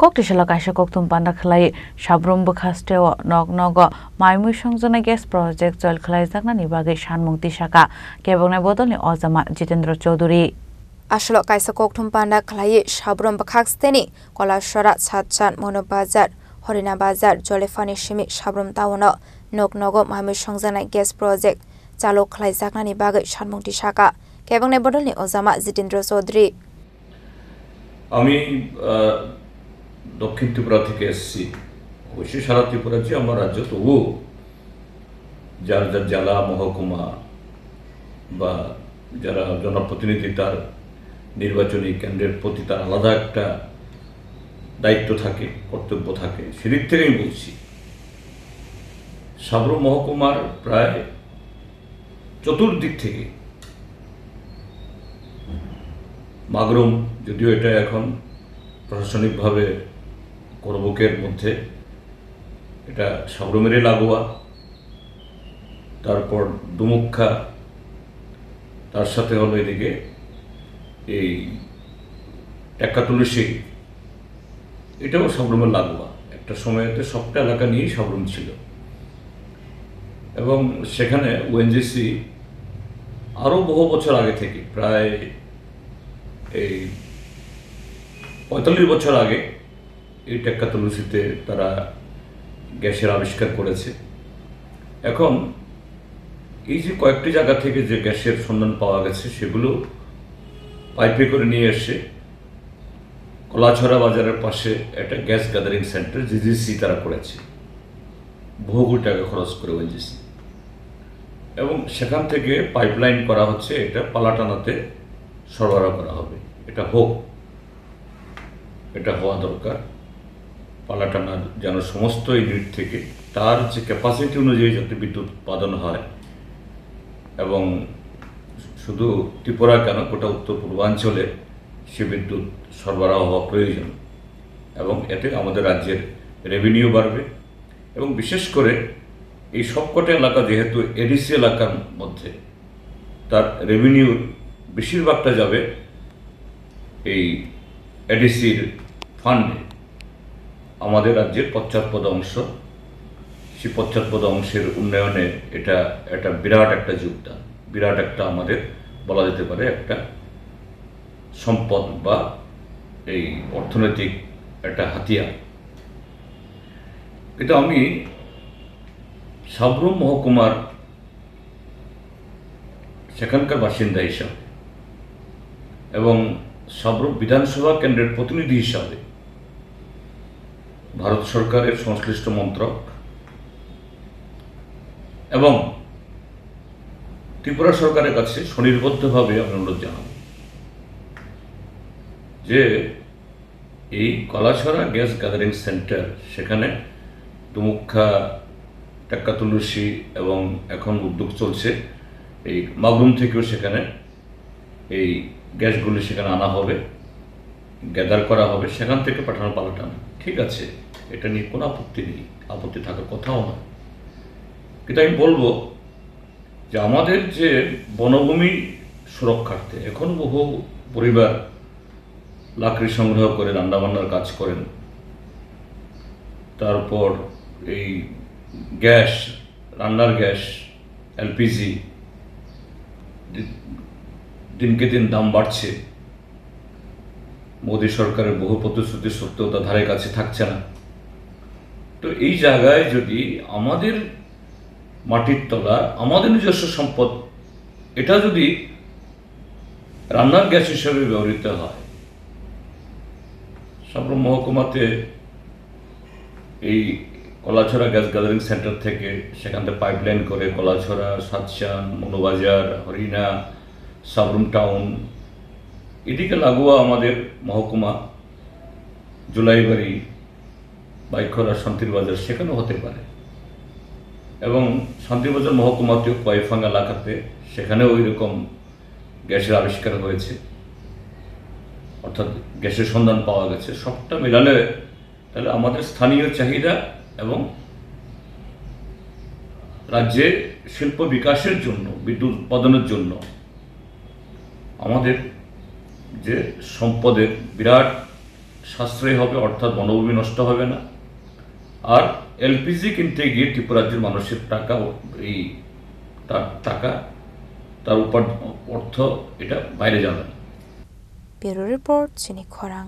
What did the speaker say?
Koktishala kaisa koktum panda khlai sabrum bukhaste nog maimui songjana gas project jol khlai jakna ni bagai sanmung tisaka kebongne bodolni ojama Jitendra Choudhury Ashlo kaisa koktum panda khlai sabrum bukhaksteni Kolashara Satchan Monobazar Horina Bazar Jolefani Shimi sabrum tawno nog maimui songjana gas project চালু khlai jakna ni bagai sanmung tisaka kebongne bodolni ojama Jitendra Choudhury আমি দক্ষিণ ত্রিপুরা থেকে এসেছি অবশ্যই সারা ত্রিপুরা যে আমার রাজ্য তবু যার যার জেলা মহকুমা বা যারা জনপ্রতিনিধি তার নির্বাচনী কেন্দ্রের প্রতি তার আলাদা একটা দায়িত্ব থাকে কর্তব্য থাকে সেদিক থেকেই বলছি সাবরুম মহকুমার প্রায় চতুর্দিক থেকে মাগরুম যদিও এটা এখন প্রশাসনিকভাবে করবুকের মধ্যে এটা সাবরুমেরই লাগোয়া তারপর দুমুখা তার সাথে হলো এদিকে এই টেক্কাতুলসী এটাও সাবরুমের লাগোয়া একটা সময়তে সবটা এলাকা নিয়েই সাবরুম ছিল এবং সেখানে ওএনজিসি আরও বহু বছর আগে থেকে প্রায় এই ৪৫ বছর আগে এই টেক্কাতুলসীতে তারা গ্যাসের আবিষ্কার করেছে এখন এই যে কয়েকটি জায়গা থেকে যে গ্যাসের সন্ধান পাওয়া গেছে সেগুলো পাইপে করে নিয়ে এসে কলাছড়া বাজারের পাশে একটা গ্যাস গ্যাদারিং সেন্টার জিজিসি তারা করেছে বহু কোটি টাকা খরচ করে ওএনজিসি এবং সেখান থেকে পাইপলাইন করা হচ্ছে এটা পালাটানাতে সরবরাহ করা হবে এটা হওয়া দরকার পালাটানার যেন সমস্ত ইউনিট থেকে তার যে ক্যাপাসিটি অনুযায়ী যাতে বিদ্যুৎ উৎপাদন হয় এবং শুধু ত্রিপুরা কেন গোটা উত্তর পূর্বাঞ্চলে সে বিদ্যুৎ সরবরাহ হওয়া প্রয়োজন এবং এতে আমাদের রাজ্যের রেভিনিউ বাড়বে এবং বিশেষ করে এই সবকটা এলাকা যেহেতু এডিসি এলাকার মধ্যে তার রেভিনিউর বেশিরভাগটা যাবে এই এডিসির ফান্ডে আমাদের রাজ্যের পশ্চাৎপদ অংশ সেই পশ্চাৎপদ অংশের উন্নয়নে এটা একটা বিরাট একটা যোগদান বিরাট একটা আমাদের বলা যেতে পারে একটা সম্পদ বা এই অর্থনৈতিক একটা হাতিয়ার এটা আমি সাবরুম মহকুমার সেখানকার বাসিন্দা হিসাবে এবং সাবরুম বিধানসভা কেন্দ্রের প্রতিনিধি হিসাবে ভারত সরকারের সংশ্লিষ্ট মন্ত্রক এবং ত্রিপুরা সরকারের কাছে স্বনির্বদ্ধভাবে আমি অনুরোধ জানাব যে এই কলাছড়া গ্যাস গ্যাদারিং সেন্টার সেখানে দুমুখা টেক্কাতুলসী এবং এখন উদ্যোগ চলছে এই মাগরুম থেকেও সেখানে এই গ্যাসগুলি সেখানে আনা হবে গ্যাদার করা হবে সেখান থেকে পাঠানো পালাটানো ঠিক আছে এটা নিয়ে কোনো আপত্তি নেই আপত্তি থাকার কথাও না কিন্তু আমি বলবো যে আমাদের যে বনভূমি সুরক্ষার্থে এখন বহু পরিবার লাকড়ি সংগ্রহ করে রান্নাবান্নার কাজ করেন তারপর এই গ্যাস রান্নার গ্যাস এলপিজি দিনকে দিন দাম বাড়ছে মোদী সরকারের বহু প্রতিশ্রুতি সত্ত্বেও তা ধারে কাছে থাকছে না তো এই জায়গায় যদি আমাদের মাটির তলা আমাদের নিজস্ব সম্পদ এটা যদি রান্নার গ্যাস হিসেবে ব্যবহৃত হয় সাবরুম মহকুমাতে এই কলাছড়া গ্যাস গ্যাদারিং সেন্টার থেকে সেখান থেকে পাইপলাইন করে কলাছড়া সাতচান মনোবাজার হরিণা সাবরুম টাউন এদিকে লাগোয়া আমাদের মহকুমা জুলাইবাড়ি বাইখরা শান্তিরবাজার সেখানেও হতে পারে এবং শান্তিরবাজার মহকুমাতেও কয়েফাং এলাকাতে সেখানেও ওই রকম গ্যাসের আবিষ্কার হয়েছে অর্থাৎ গ্যাসের সন্ধান পাওয়া গেছে সবটা মেলালে তাহলে আমাদের স্থানীয় চাহিদা এবং রাজ্যে শিল্প বিকাশের জন্য বিদ্যুৎ উৎপাদনের জন্য আমাদের যে সম্পদের বিরাট সাশ্রয়ী হবে, অর্থাৎ বনভূমি নষ্ট হবে না। আর এলপিজি কিনতে গিয়ে ত্রিপুরা রাজ্যের মানুষের টাকা তার অর্থ এটা বাইরে যাবে না। ব্যুরো রিপোর্ট, চিনি খরাং।